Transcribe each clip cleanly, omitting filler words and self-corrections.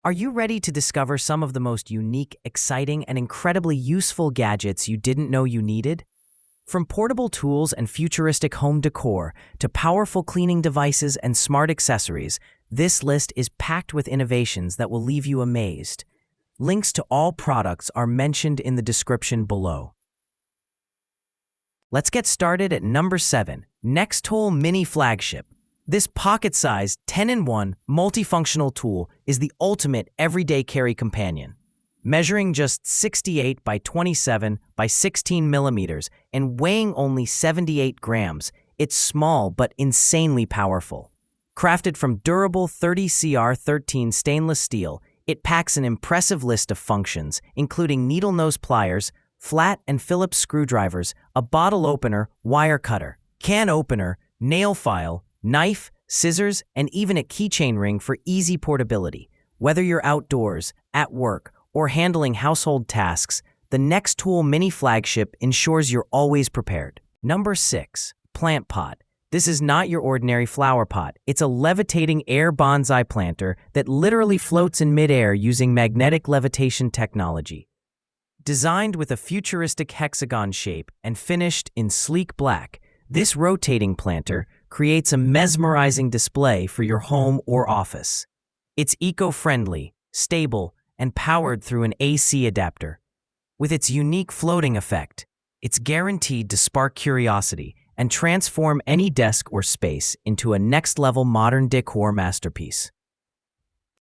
Are you ready to discover some of the most unique, exciting, and incredibly useful gadgets you didn't know you needed? From portable tools and futuristic home decor to powerful cleaning devices and smart accessories, this list is packed with innovations that will leave you amazed. Links to all products are mentioned in the description below. Let's get started at number 7, NexTool Mini Flagship. This pocket-sized 10-in-1 multifunctional tool is the ultimate everyday carry companion. Measuring just 68 by 27 by 16 millimeters and weighing only 78 grams, it's small but insanely powerful. Crafted from durable 30CR13 stainless steel, it packs an impressive list of functions, including needle nose pliers, flat and Phillips screwdrivers, a bottle opener, wire cutter, can opener, nail file, knife, scissors, and even a keychain ring for easy portability. Whether you're outdoors, at work, or handling household tasks, the NexTool Mini Flagship ensures you're always prepared. Number 6, Plant Pot. This is not your ordinary flower pot. It's a levitating air bonsai planter that literally floats in midair using magnetic levitation technology. Designed with a futuristic hexagon shape and finished in sleek black, this rotating planter creates a mesmerizing display for your home or office. It's eco-friendly, stable, and powered through an AC adapter. With its unique floating effect, it's guaranteed to spark curiosity and transform any desk or space into a next-level modern decor masterpiece.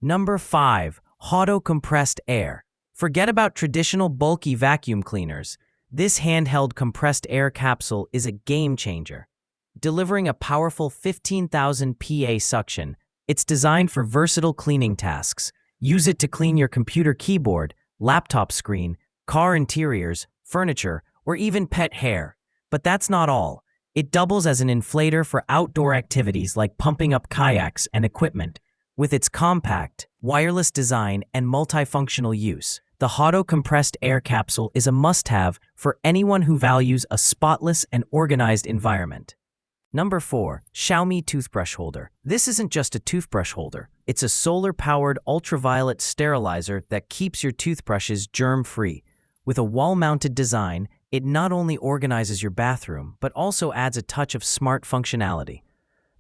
Number 5, HOTO Compressed Air. Forget about traditional bulky vacuum cleaners. This handheld compressed air capsule is a game changer. Delivering a powerful 15,000 PA suction, it's designed for versatile cleaning tasks. Use it to clean your computer keyboard, laptop screen, car interiors, furniture, or even pet hair. But that's not all. It doubles as an inflator for outdoor activities like pumping up kayaks and equipment. With its compact, wireless design and multifunctional use, the HOTO Compressed Air capsule is a must-have for anyone who values a spotless and organized environment. Number 4, Xiaomi Toothbrush Holder. This isn't just a toothbrush holder. It's a solar-powered ultraviolet sterilizer that keeps your toothbrushes germ-free. With a wall-mounted design, it not only organizes your bathroom, but also adds a touch of smart functionality.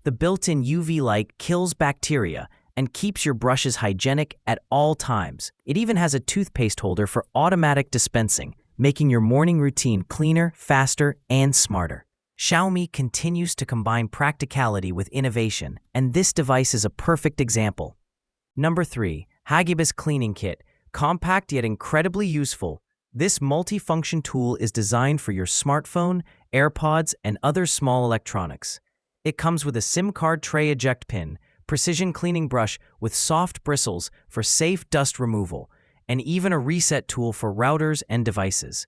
The built-in UV light kills bacteria and keeps your brushes hygienic at all times. It even has a toothpaste holder for automatic dispensing, making your morning routine cleaner, faster, and smarter. Xiaomi continues to combine practicality with innovation, and this device is a perfect example. Number 3, Hagibis Cleaning Kit. Compact yet incredibly useful, this multifunction tool is designed for your smartphone, AirPods, and other small electronics. It comes with a SIM card tray eject pin, precision cleaning brush with soft bristles for safe dust removal, and even a reset tool for routers and devices.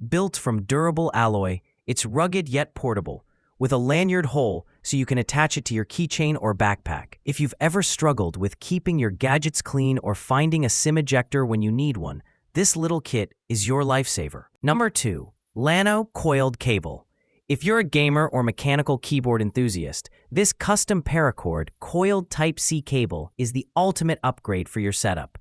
Built from durable alloy, it's rugged yet portable, with a lanyard hole so you can attach it to your keychain or backpack. If you've ever struggled with keeping your gadgets clean or finding a SIM ejector when you need one, this little kit is your lifesaver. Number 2, LANO Coiled Cable. If you're a gamer or mechanical keyboard enthusiast, this custom paracord coiled Type-C cable is the ultimate upgrade for your setup.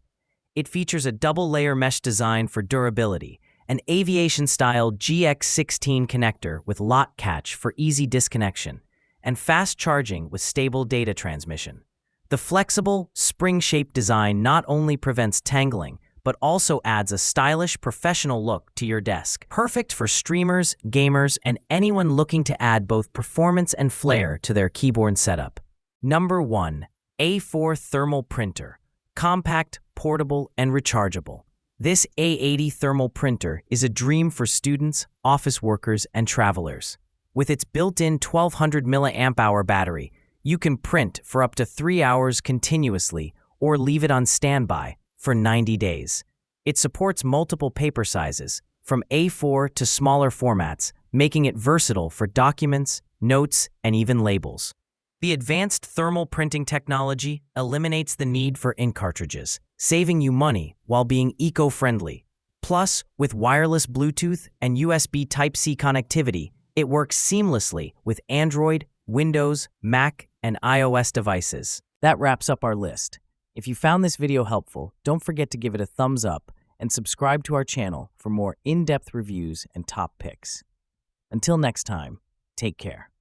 It features a double-layer mesh design for durability, an aviation-style GX16 connector with lock catch for easy disconnection, and fast charging with stable data transmission. The flexible, spring-shaped design not only prevents tangling, but also adds a stylish, professional look to your desk. Perfect for streamers, gamers, and anyone looking to add both performance and flair to their keyboard setup. Number 1, A4 Thermal Printer. Compact, portable, and rechargeable. This A80 thermal printer is a dream for students, office workers, and travelers. With its built-in 1200 mAh battery, you can print for up to 3 hours continuously or leave it on standby for 90 days. It supports multiple paper sizes, from A4 to smaller formats, making it versatile for documents, notes, and even labels. The advanced thermal printing technology eliminates the need for ink cartridges, saving you money while being eco-friendly. Plus, with wireless Bluetooth and USB Type-C connectivity, it works seamlessly with Android, Windows, Mac, and iOS devices. That wraps up our list. If you found this video helpful, don't forget to give it a thumbs up and subscribe to our channel for more in-depth reviews and top picks. Until next time, take care.